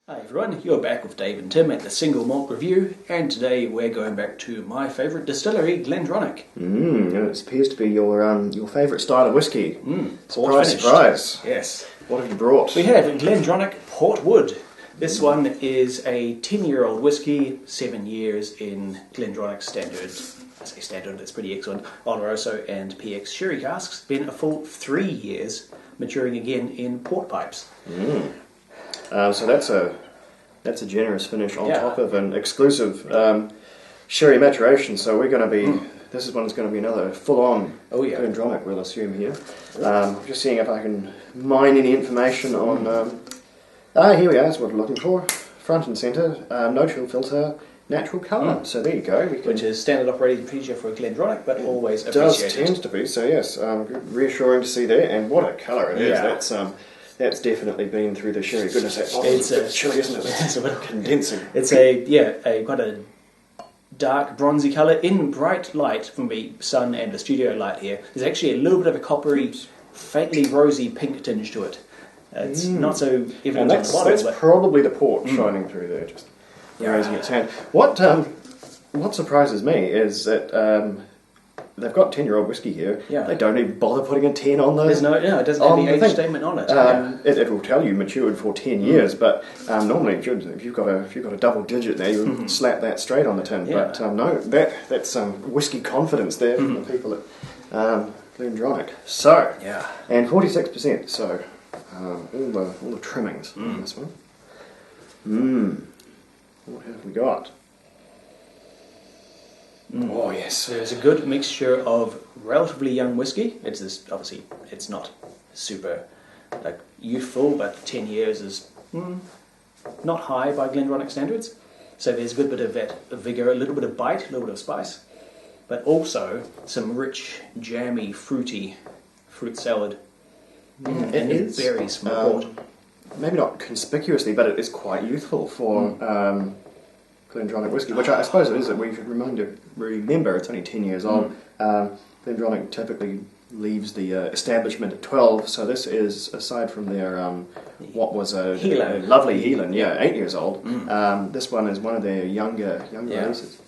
Hi everyone, you're back with Dave and Tim at the Single Malt Review, and today we're going back to my favourite distillery, Glendronach. It appears to be your favourite style of whiskey. Surprise, surprise. Yes. What have you brought? We have Glendronach Port Wood. This one is a 10-year-old whiskey, 7 years in Glendronach standard. I say standard, that's pretty excellent. Oloroso and PX sherry casks. Then a full 3 years, maturing again in port pipes. So that's a generous finish on top of an exclusive sherry maturation. So we're going to be. This one's going to be another full-on Glendronach, we'll assume here. Just seeing if I can mine any information on. Here we are. That's what we're looking for. Front and centre, no chill filter, natural colour. So there you go. Which is standard operating procedure for Glendronach, but always does appreciated. tends to be. So yes, reassuring to see there. And what a colour it is. That's definitely been through the sherry. Goodness, that bottle's a bit chilly, isn't it? It's a bit condensing. It's quite a dark bronzy colour in bright light from the sun and the studio light here. There's actually a little bit of a coppery, faintly rosy pink tinge to it. It's not so evident on the bottle. That's probably the port shining through there, just raising its hand. What surprises me is that they've got 10-year-old whiskey here. Yeah. They don't even bother putting a 10 on those. It doesn't have the age statement on it. It will tell you matured for 10 years, but normally if you've got a double digit there, you slap that straight on the tin. Yeah. But no, that's whiskey confidence there from the people at Glendronach. So and 46%. So all the trimmings on this one. What have we got? Oh yes, there's a good mixture of relatively young whiskey. Obviously it's not super youthful, but 10 years is not high by Glendronach standards. So there's a good bit of that vigour, a little bit of bite, a little bit of spice, but also some rich, jammy, fruity fruit salad. It is berries from the port. Maybe not conspicuously, but it is quite youthful for Glendronach whiskey, which I suppose it is that we should remember it's only 10 years old. Glendronach typically leaves the establishment at 12, so this is, aside from their what was a lovely Helan, 8 years old, this one is one of their younger releases.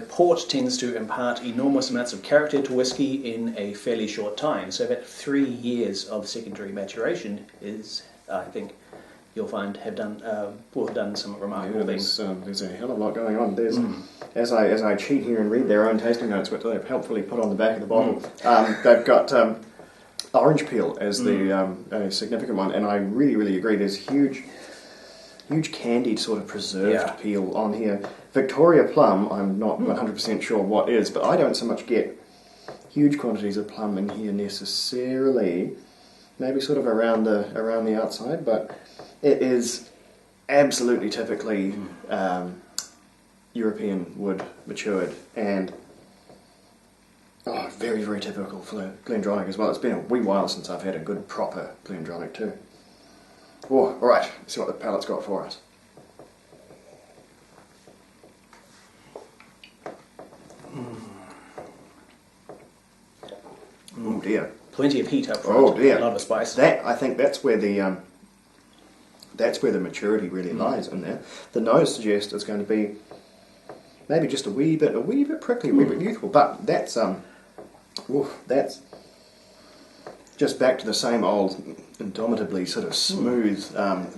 Port tends to impart enormous amounts of character to whiskey in a fairly short time, so that 3 years of secondary maturation is, I think, you'll find have done some remarkable things. There's a hell of a lot going on. There's as I cheat here and read their own tasting notes, which they've helpfully put on the back of the bottle. They've got orange peel as the significant one, and I really agree. There's huge candied sort of preserved peel on here. Victoria plum, I'm not 100% sure what is, but I don't so much get huge quantities of plum in here necessarily. Maybe sort of around the outside, but it is absolutely typically European wood matured, and very, very typical for Glendronach as well. It's been a wee while since I've had a good proper Glendronach too. Oh, alright, let's see what the palate's got for us. Oh dear. Plenty of heat up front. Oh dear. A lot of spice. I think that's where the maturity really lies in there. The nose suggests it's going to be maybe just a wee bit prickly, a wee bit youthful, but that's just back to the same old indomitably sort of smooth,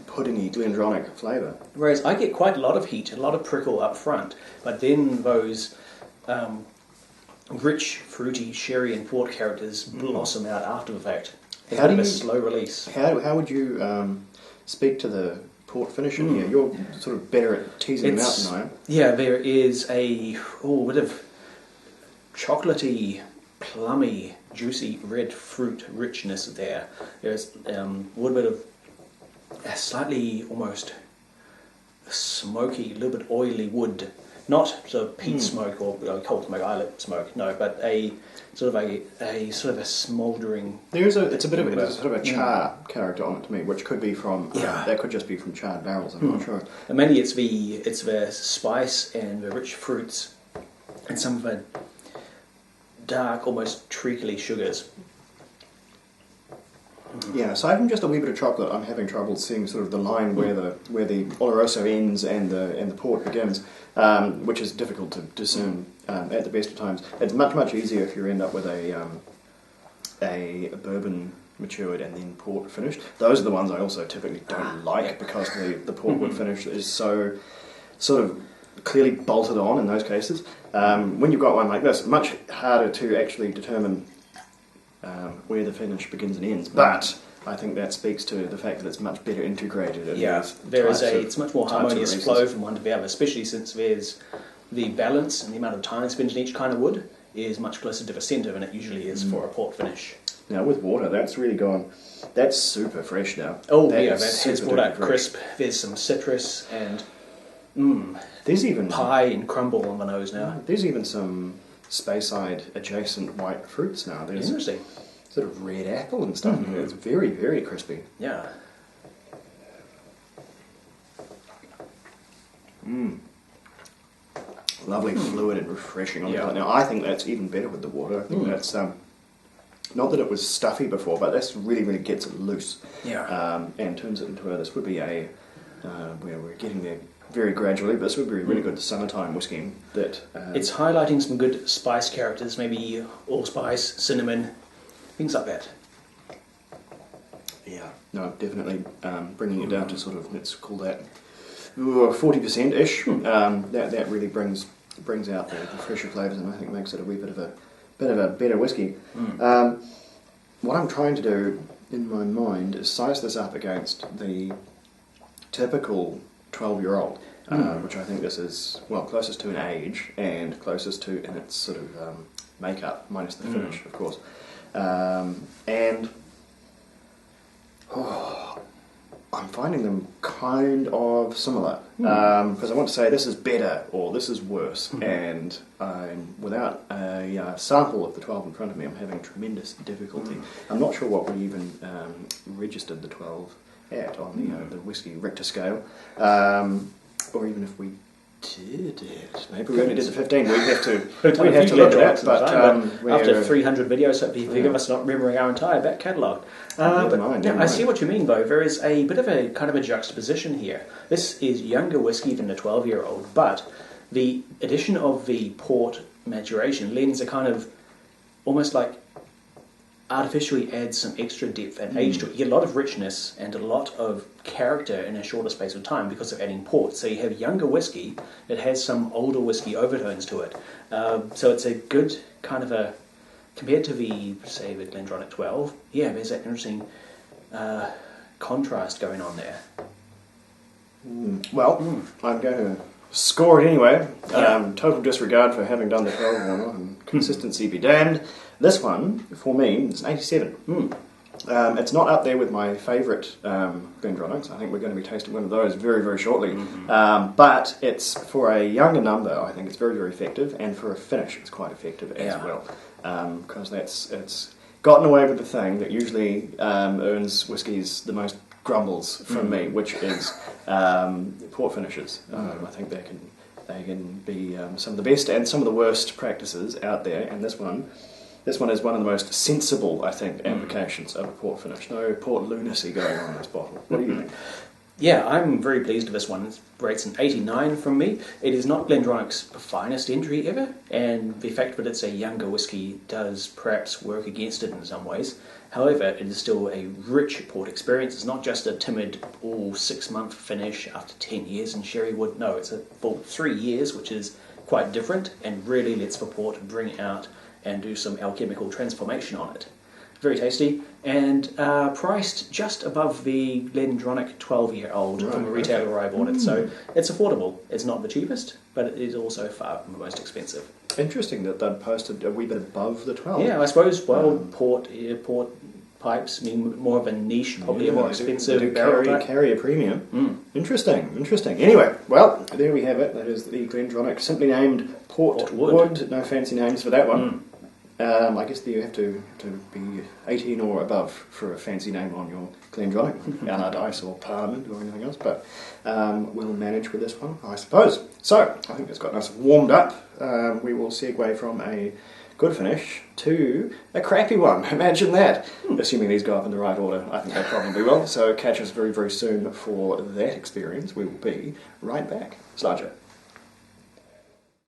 puddingy Glendronach flavour. Whereas I get quite a lot of heat, a lot of prickle up front, but then those rich, fruity sherry and port characters blossom out after the fact. It's a slow release. How would you speak to the port finish in here? You're sort of better at teasing them out than I am. Yeah, there is a bit of chocolatey, plummy, juicy red fruit richness there. There's a little bit of a slightly almost smoky, a little bit oily wood. Not sort of peat smoke or coal smoke, eyelet smoke, no, but a sort of a smouldering. There's a sort of a char character on it to me, which could be from that could just be from charred barrels. I'm not sure. And mainly it's the spice and the rich fruits and some of the dark, almost treacly sugars. Yeah, aside from just a wee bit of chocolate, I'm having trouble seeing sort of the line where the oloroso ends and the port begins, which is difficult to discern at the best of times. It's much easier if you end up with a bourbon matured and then port finished. Those are the ones I also typically don't like because the portwood finish is so sort of clearly bolted on in those cases. When you've got one like this, much harder to actually determine where the finish begins and ends. But I think that speaks to the fact that it's much better integrated. It's much more harmonious flow from one to the other, especially since there's the balance and the amount of time spent in each kind of wood is much closer to the centre than it usually is for a port finish. Now with water, that's really gone. That's super fresh now. Oh that has brought out crisp. There's some citrus and there's even pie and crumble on the nose now. There's even some Speyside adjacent white fruits now. There's interesting. Sort of red apple and stuff. It's very, very crispy. Yeah. Lovely fluid and refreshing on the palate. Now I think that's even better with the water. I think that's not that it was stuffy before, but this really gets it loose. Yeah. And turns it into this would be where we're getting there very gradually, but this would be really good summertime whiskey. It's highlighting some good spice characters, maybe allspice, cinnamon, things like that. Yeah, no, definitely bringing it down to sort of, let's call that 40%-ish. That really brings out the fresher flavours, and I think makes it a wee bit of a better whiskey. What I'm trying to do in my mind is size this up against the typical 12-year-old, which I think this is, closest to in age and closest to in its sort of makeup, minus the finish, of course. I'm finding them kind of similar, because I want to say this is better or this is worse, and without a sample of the 12 in front of me, I'm having tremendous difficulty. I'm not sure what we even registered the 12 at on the whiskey Richter scale, or even if we did it. Maybe we only did the 15. We'd have to look at that. But after 300 videos, so it'd be big of us not remembering our entire back catalogue. I see what you mean, though. There is a bit of a kind of a juxtaposition here. This is younger whiskey than a 12-year-old, but the addition of the port maturation lends a kind of almost like artificially adds some extra depth and age to it. You get a lot of richness and a lot of character in a shorter space of time because of adding port. So you have younger whiskey that has some older whiskey overtones to it. So it's a good kind of a, compared to the Glendronach 12, there's that interesting contrast going on there. I'm going to score it anyway. Total disregard for having done the 12 or not, and consistency be damned. This one, for me, is an 87. It's not up there with my favourite Glendronachs. I think we're going to be tasting one of those very, very shortly. But it's, for a younger number, I think it's very, very effective, and for a finish, it's quite effective as well. Because it's gotten away with the thing that usually earns whiskies the most grumbles from me, which is port finishes. I think they can be some of the best and some of the worst practices out there, and this one is one of the most sensible, I think, applications of a port finish. No port lunacy going on in this bottle. What do you think? Yeah, I'm very pleased with this one. It rates an 89 from me. It is not Glendronach's finest entry ever, and the fact that it's a younger whiskey does perhaps work against it in some ways. However, it is still a rich port experience. It's not just a timid 6-month finish after 10 years in sherry wood. No, it's a full 3 years, which is quite different and really lets the port bring out and do some alchemical transformation on it. Very tasty, and priced just above the Glendronach 12-year-old from a retailer where I bought it. So it's affordable. It's not the cheapest, but it is also far from the most expensive. Interesting that they'd posted a wee bit above the 12. Yeah, I suppose, port pipes mean more of a niche, probably a more expensive barrel carry a premium. Interesting. Anyway, well, there we have it. That is the Glendronach, simply named Port Wood. No fancy names for that one. I guess you have to be 18 or above for a fancy name on your Glendronach, Allardyce or Parliament or anything else, but we'll manage with this one, I suppose. So, I think it's gotten us warmed up. We will segue from a good finish to a crappy one. Imagine that. Assuming these go up in the right order, I think they probably will. So catch us very, very soon for that experience. We will be right back. Sláinte.